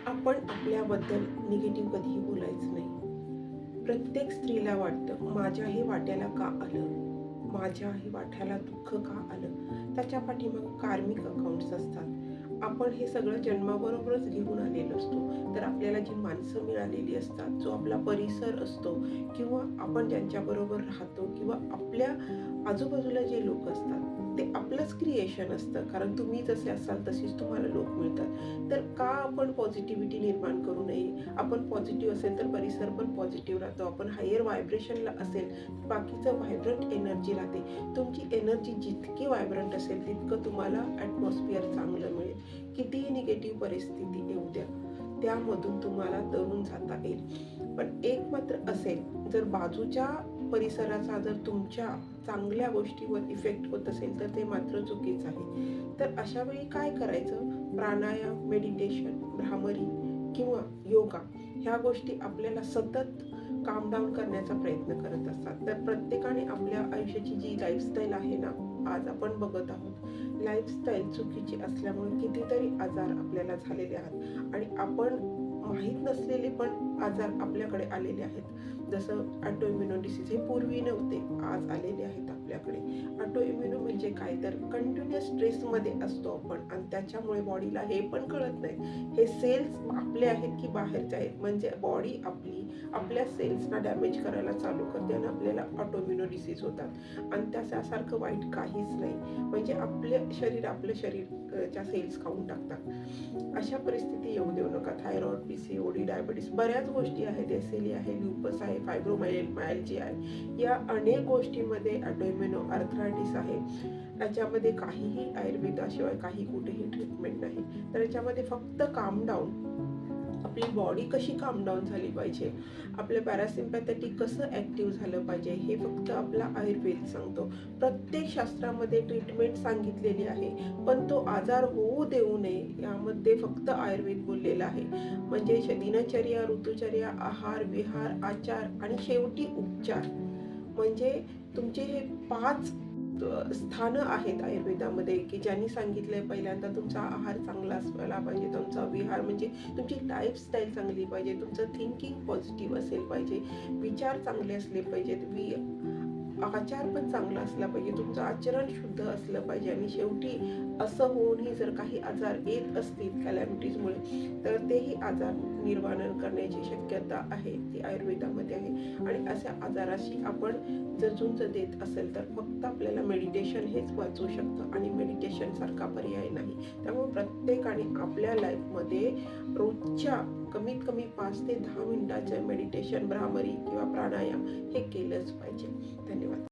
आपण आपल्याबद्दल निगेटिव्ह कधीही बोलायचं नाही. प्रत्येक स्त्रीला वाटतं माझ्याही वाट्याला का आलं, माझ्याही वाट्याला दुःख का आलं. त्याच्या पाठीमागे कार्मिक अकाउंट्स असतात. आपण हे सगळं जन्माबरोबरच घेऊन आलेलो असतो. तर आपल्याला जी माणसं मिळालेली असतात, जो आपला परिसर असतो किंवा आपण ज्यांच्याबरोबर राहतो किंवा आपल्या आजूबाजूला जे लोक असतात ते आपलंच क्रिएशन असतं. कारण तुम्ही जसे असाल तशीच तुम्हाला लोक मिळतात. तर का आपण पॉझिटिव्हिटी निर्माण करू नये. आपण पॉझिटिव्ह असेल तर परिसर पण पॉझिटिव्ह राहतो. आपण हायर व्हायब्रेशनला असेल बाकीचं व्हायब्रंट एनर्जी राहते. तुमची एनर्जी जितकी व्हायब्रंट असेल तितकं तुम्हाला ॲटमॉस्फिअर चांगलं मिळेल. कितीही निगेटिव्ह परिस्थिती येऊ द्या, त्यामधून तुम्हाला तरून जाता येईल. पण एक मात्र असेल, जर बाजूच्या परिसराचा जर तुमच्या चांगल्या गोष्टीवर इफेक्ट होत असेल तर ते मात्र चुकीचं आहे. तर अशा वेळी काय करायचं? प्राणायाम, मेडिटेशन, भ्रामरी किंवा योगा ह्या गोष्टी आपल्याला सतत काम डाऊन करण्याचा प्रयत्न करत असतात. तर प्रत्येकाने आपल्या आयुष्याची जी लाईफस्टाईल आहे ना, आज आपण बघत आहोत लाईफस्टाईल चुकीची असल्यामुळे कितीतरी आजार आपल्याला झालेले आहेत आणि आपण माहीत नसलेले पण आजार आपल्याकडे आलेले आहेत. जसं ऑटोइम्युनो डिसीज हे पूर्वी नव्हते, आज आलेले आहेत आपल्याकडे. ऑटोइम्युनो म्हणजे काय, तर कंटिन्युअस स्ट्रेसमध्ये असतो आपण आणि त्याच्यामुळे बॉडीला हे पण कळत नाही हे सेल्स आपले आहेत की बाहेरचे आहेत. म्हणजे बॉडी आपली आपल्या सेल्सना डॅमेज करायला चालू करते आणि आपल्याला ऑटोइम्युनो डिसीज होतात. आणि त्याच्यासारखं वाईट काहीच नाही. म्हणजे आपलं शरीरच्या सेल्स खाऊन टाकतात. अशा परिस्थिती येऊ देऊ नका. थायरॉइड, पीसीओडी, डायबिटीस बऱ्याच गोष्टी आहेत. एसएलई आहे, ल्युपस आहे, फायब्रोमायल्जी आहे. या अनेक गोष्टींमध्ये ऑटोइम्युनो आर्थरायटिस आहे. याच्यामध्ये काहीही आयुर्वेदाशिवाय काही कुठेही ट्रीटमेंट नाही. तर याच्यामध्ये फक्त काम डाऊन, आपली बॉडी कशी काम डाऊन झाली पाहिजे, आपलं पॅरासिम्पॅथेटिक कसं ॲक्टिव्ह झालं पाहिजे हे फक्त आपला आयुर्वेद सांगतो. प्रत्येक शास्त्रामध्ये ट्रीटमेंट सांगितलेली आहे, पण तो आजार होऊ देऊ नये यामध्ये फक्त आयुर्वेद बोललेला आहे. म्हणजे दिनचर्या, ऋतुचर्या, आहार, विहार, आचार आणि शेवटी उपचार. म्हणजे तुमचे हे 5 स्थानं आहेत आयुर्वेदामध्ये की ज्यांनी सांगितलंय पहिल्यांदा तुमचा आहार चांगला असायला पाहिजे, तुमचा विहार म्हणजे तुमची लाईफस्टाईल चांगली पाहिजे, तुमचं थिंकिंग पॉझिटिव्ह असेल पाहिजे, विचार चांगले असले पाहिजेत, आचार पण चांगला असला पाहिजे, तुमचं आचरण शुद्ध असलं पाहिजे. आणि शेवटी असं होऊनही जर काही आजार येत असतील कॅलॅमिटीजमुळे तर तेही आजार निर्वारण करण्याची शक्यता आहे ती आयुर्वेदामध्ये आहे. आणि अशा आजाराशी आपण जर झुंज देत असेल तर फक्त आपल्याला मेडिटेशन हेच वाचू शकतं आणि मेडिटेशन सारखा पर्याय नाही. त्यामुळे प्रत्येकाने आपल्या लाईफमध्ये रोजच्या कमीत कमी 5 ते 10 मिनिटाचं मेडिटेशन, भ्रामरी किंवा प्राणायाम हे केलंच पाहिजे. धन्यवाद.